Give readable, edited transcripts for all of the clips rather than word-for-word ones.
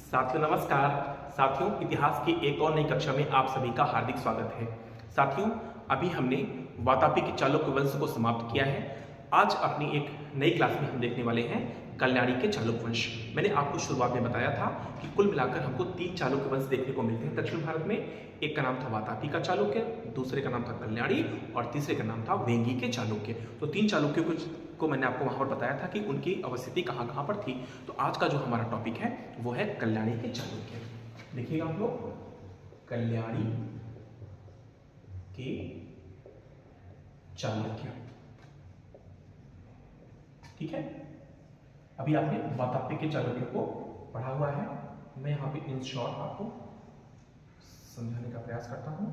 साथियों नमस्कार। साथियों इतिहास की एक और नई कक्षा में आप सभी का हार्दिक स्वागत है। साथियों अभी हमने वातापी के चालुक्य वंश को समाप्त किया है। आज अपनी एक नई क्लास में हम देखने वाले हैं कल्याणी के चालुक्य वंश। मैंने आपको शुरुआत में बताया था कि कुल मिलाकर हमको 3 चालुक्य वंश देखने को मिलते हैं दक्षिण भारत में। एक का नाम था वातापी का चालुक्य, दूसरे का नाम था कल्याणी और तीसरे का नाम था वेंगी के चालुक्य। तो 3 चालुक्यों को मैंने आपको वहां पर बताया था कि उनकी अवस्थिति कहाँ कहाँ पर थी। तो आज का जो हमारा टॉपिक है वो है कल्याणी के चालुक्य। देखिएगा आप लोग, कल्याणी के चालुक्य। ठीक है, अभी आपने वातापी के चालुक्य को पढ़ा हुआ है। मैं यहाँ पे इन शॉर्ट आपको समझाने का प्रयास करता हूँ।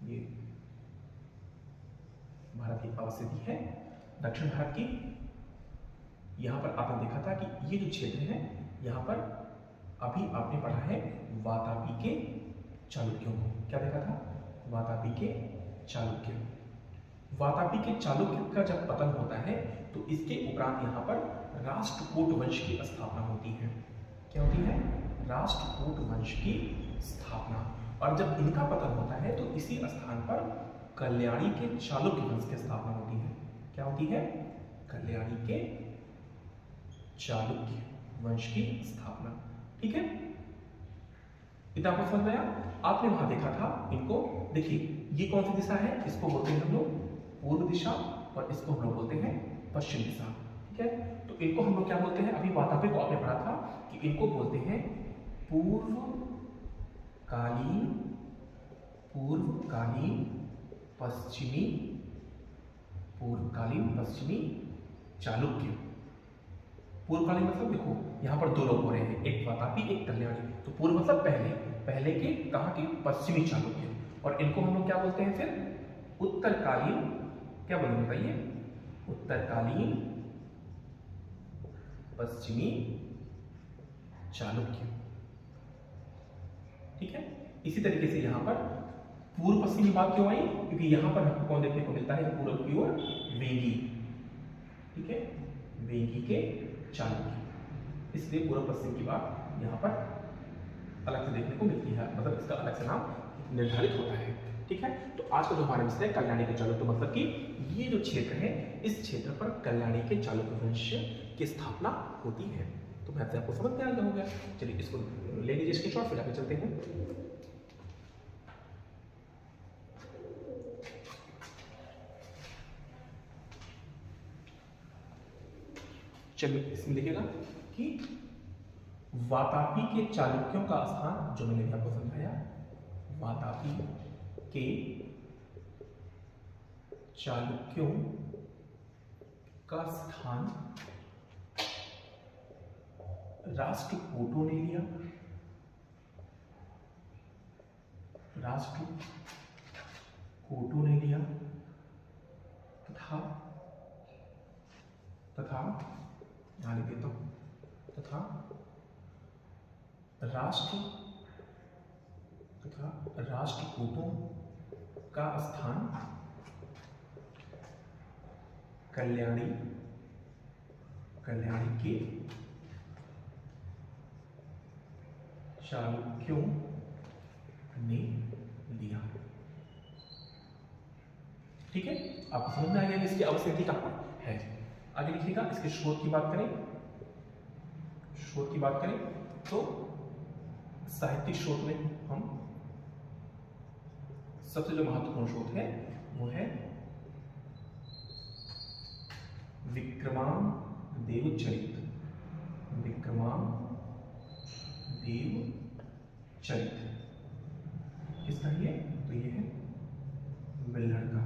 ये भारत की अवस्थिति है दक्षिण भारत की। यहाँ पर आपने देखा था कि ये जो क्षेत्र है यहाँ पर अभी आपने पढ़ा है वातापी के चालुक्यों को। क्या देखा था? वातापी के चालुक्य। वातापी के चालुक्य का जब पतन होता है तो इसके उपरांत यहाँ पर राष्ट्रकूट वंश की स्थापना होती है। क्या होती है? राष्ट्रकूट वंश की स्थापना। और जब इनका पतन होता है तो इसी स्थान पर कल्याणी के चालुक्य वंश की स्थापना होती है। क्या होती है? कल्याणी के चालुक्य वंश की स्थापना। ठीक है, इतना आपको समझ में आया? आपने वहां देखा था इनको। देखिए ये कौन सी दिशा है? इसको बोलते हैं हम लोग पूर्व दिशा और इसको हम लोग बोलते हैं पश्चिम दिशा। ठीक है, तो इनको हम लोग क्या बोलते हैं? अभी वातापी को आपने पढ़ा था कि इनको बोलते हैं पूर्वकालीन पश्चिमी चालुक्य। पूर्वकालीन मतलब देखो यहाँ पर दो लोग हो रहे हैं, एक वातापी एक कल्याणी। तो पूर्व मतलब पहले के कहाँ के? पश्चिमी चालुक्य। और इनको हम लोग क्या बोलते हैं फिर? उत्तरकालीन। क्या बोलेंगे बताइए? उत्तरकालीन पश्चिमी चालुक्य। ठीक है, इसी तरीके से यहाँ पर पूर्व पश्चिमी बात क्यों आई? क्योंकि यहाँ पर हमको कौन देखने को मिलता है? पूर्व की ओर वेंगी। ठीक है, वेंगी के चालुक्य, इसलिए पूर्व पश्चिम की बात यहाँ पर अलग से देखने को मिलती है, मतलब इसका अलग से नाम निर्धारित होता है। ठीक है, तो आज का जो हमारा विषय है कल्याणी के चालुक्य, मतलब कि ये जो क्षेत्र है इस क्षेत्र पर कल्याणी के चालुक्य वंश की स्थापना होती है। तो मैं आपको समझ में आ गया होगा। चलिए इसको ले लीजिए स्क्रीनशॉट, फिर आगे चलते हैं। चलिए इसमें देखिएगा कि वातापी के चालुक्यों का स्थान, जो मैंने आपको समझाया, वातापी के चालुक्यों का स्थान राष्ट्रकूटों ने लिया। राष्ट्रकूटों ने लिया तथा यहां लिख देता हूं, तथा राष्ट्रकूटों का स्थान कल्याणी के चालुक्यों ने लिया। ठीक है, आपको समझ में आ गया इसकी अवस्थिति कहां है। आगे लिखिएगा, इसके स्रोत की बात करें तो साहित्यिक स्रोत में हम सबसे जो महत्वपूर्ण स्रोत है वो है विक्रमांकदेव चरित। किसका ये? तो ये है बिल्हड़ का।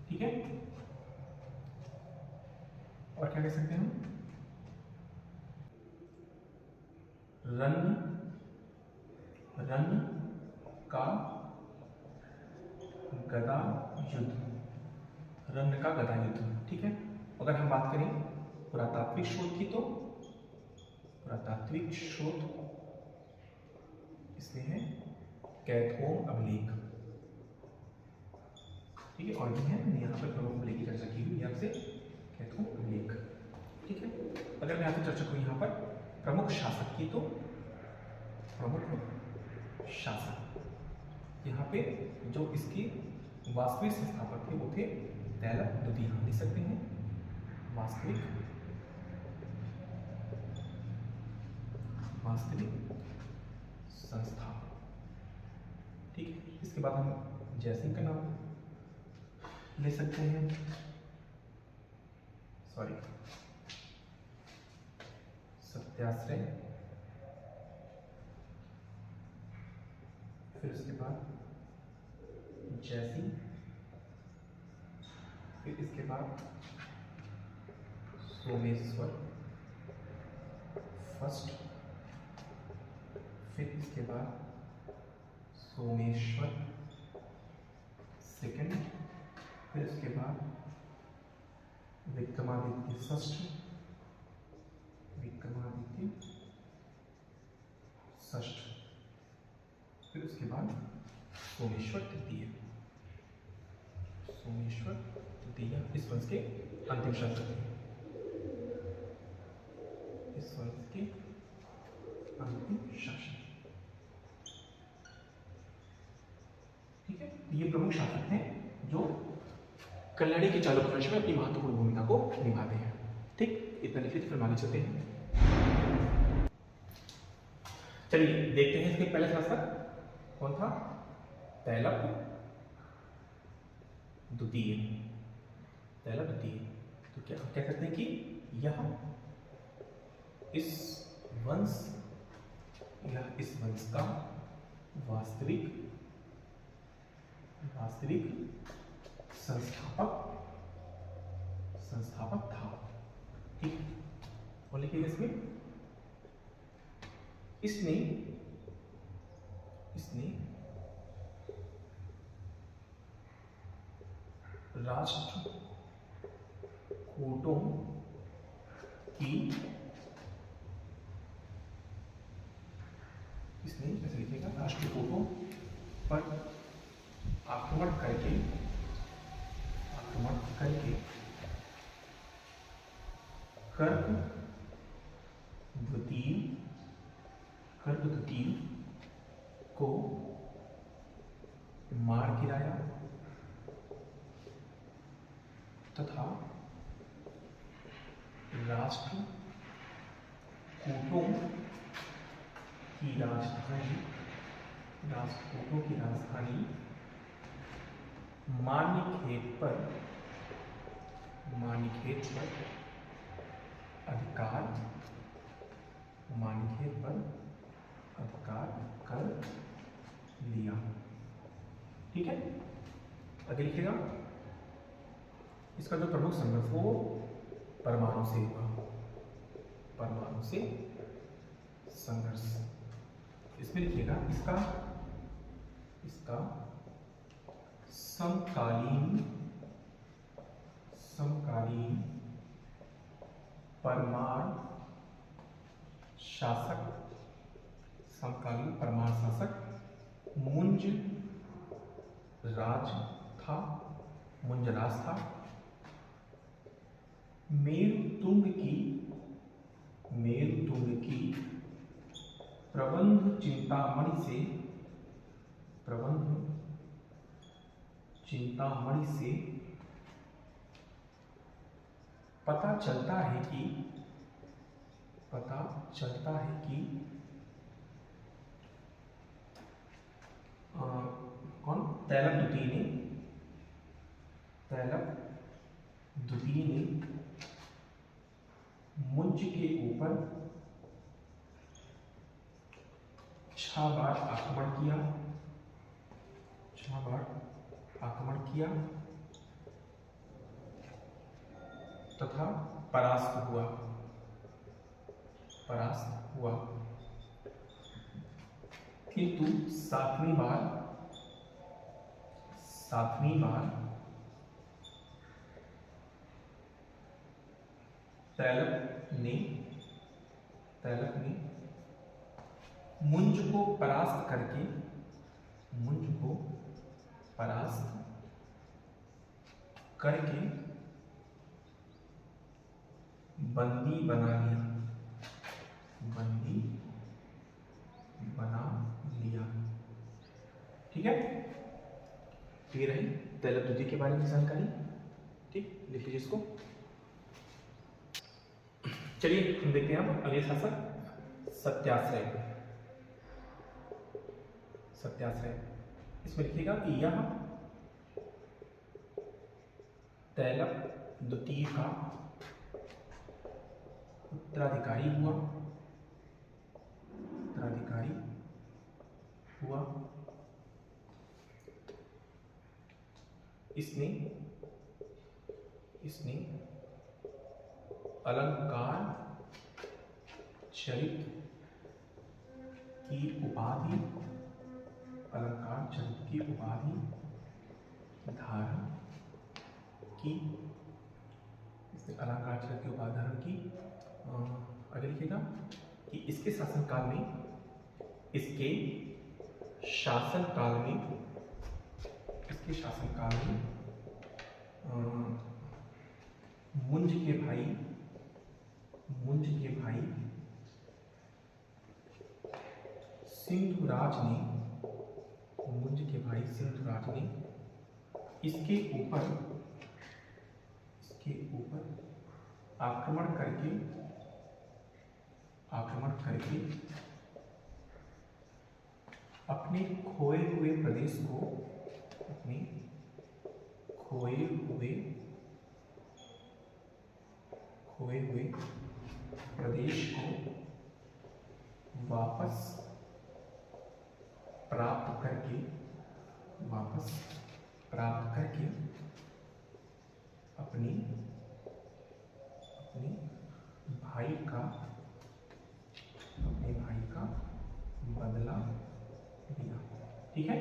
ठीक है, और क्या कह सकते हैं हम? रन्न का गदा युद्ध। ठीक है, अगर हम बात करें पुरातात्विक स्रोत की तो पुरातात्विक स्रोत इसमें है कैथोम अभिलेख। ठीक है, और भी है, मैंने यहाँ पर प्रमुख अभिलेख की चर्चा की हुई है आपसे, कैथोम अभिलेख। ठीक है, अगर मैं आपसे चर्चा करूं यहाँ पर प्रमुख शासक की, तो प्रमुख शासक यहाँ पे जो इसके वास्तविक संस्थापक थे वो थे तैलप द्वितीय। हम लिख सकते हैं वास्तविक संस्थापक। ठीक है, इसके बाद हम जयसिंह का नाम ले सकते हैं, सत्याश्रय, फिर उसके बाद जयसिंह, फिर इसके बाद सोमेश्वर फर्स्ट, फिर इसके बाद सोमेश्वर सेकंड, फिर इसके बाद विक्रमादित्य षष्ठ, फिर उसके बाद सोमेश्वर तृतीय, इस वंश के अंतिम शासक थे। इस वंश के अंतिम शासक, ठीक है। ये प्रमुख शासक हैं जो कल्याणी के चालुक्य वंश में अपनी महत्वपूर्ण भूमिका को निभाते हैं। ठीक, इतना लिखित फिर आगे चलते हैं। चलिए देखते हैं इसके पहले शासक कौन था। तैलप द्वितीय। तो क्या हम कह सकते हैं कि यह इस वंश का वास्तविक संस्थापक था। ठीक, और लिखिए इसमें इसने राष्ट्रकूटों की, इसने ऐसे लिखेगा, राष्ट्रकूटों पर आक्रमण करके कर्क द्वितीय को मार गिराया तथा राष्ट्रकूटों की राजधानी मान्यखेत पर अधिकार कर लिया। ठीक है, आगे लिखिएगा। इसका जो प्रमुख संघर्ष वो परमाणु से हुआ, संघर्ष। इसमें लिखिएगा इसका समकालीन परमार शासक मुंज राज था। मेरुतुंग की प्रबंध चिंतामणि से पता चलता है कि कौन, तैलप द्वितीय ने मुंज के ऊपर 6 बार आक्रमण किया तथा परास्त हुआ, किंतु सातवीं बार तैलप ने मुंज को परास्त करके बंदी बना लिया, बंदी बना लिया। ठीक है, ये रही तैलप द्वितीय के बारे में जानकारी। ठीक, लिख लीजिए इसको। चलिए हम देखते हैं अब अगले शासक सत्याश्रय। सत्याश्रय, इसमें लिखिएगा कि यह तैलप द्वितीय का उत्तराधिकारी हुआ, उत्तराधिकारी हुआ। इसने अलंकार चरित की उपाधि, अलंकार चरित की उपाधि धारण की, इसने अलंकार चरित की उपाधि धारण की। आगे लिखिएगा कि इसके शासनकाल में, इसके शासनकाल में, इसके शासनकाल में मुंज के भाई सिंधुराज ने, मुंज के भाई सिंधुराज ने इसके ऊपर आक्रमण करके अपने खोए हुए प्रदेश को, अपने खोए हुए प्रदेश को वापस प्राप्त करके अपने भाई का बदला लिया। ठीक है,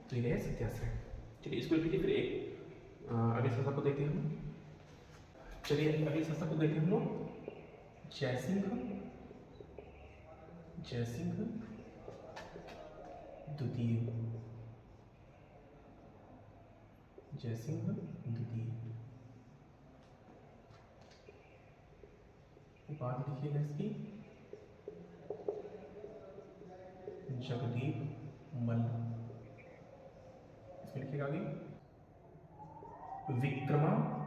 तो ये है सत्याश्रय। चलिए इसको लिखिए। फिर एक अगले शासक को देखते हैं हम। चलिए अगले शासक को देखते हैं हम लोग जयसिंह द्वितीय। जयसिंह द्वितीय उपाधि लिखिएगा इसकी जगदीप मल्ल। इसमें लिखिएगा आगे विक्रमादित्य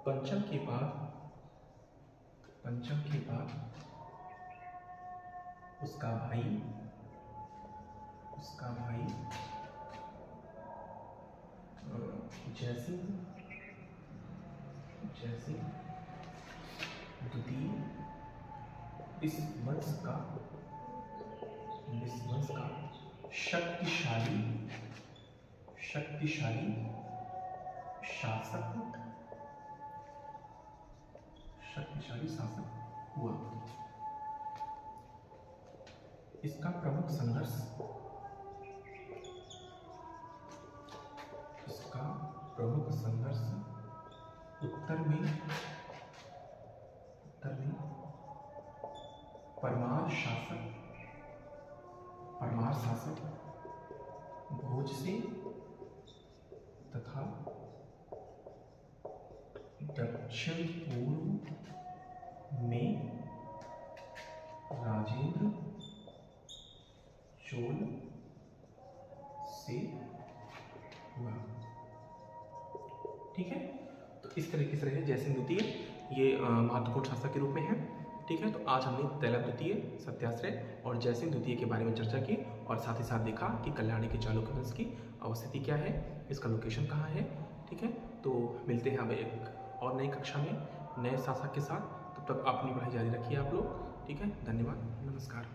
पंचम के बाद उसका भाई जयसिंह द्वितीय इस वंश का शक्तिशाली शासक हुआ। इसका प्रमुख संघर्ष उत्तर में परमार शासक भोज से तथा दक्षिण पूर्व में राजेंद्र चोल से हुआ। ठीक है, तो इस तरीके से रहे जयसिंह द्वितीय, ये महत्वपूर्ण शासक के रूप में है। ठीक है, तो आज हमने तैलप द्वितीय, सत्याश्रय और जयसिंह द्वितीय के बारे में चर्चा की और साथ ही साथ देखा कि कल्याणी के चालुक्य वंश की अवस्थिति क्या है, इसका लोकेशन कहाँ है। ठीक है, तो मिलते हैं अब एक और नई कक्षा में नए शासक के साथ। तब तक अपनी पढ़ाई जारी रखिए आप लोग। ठीक है, धन्यवाद, नमस्कार।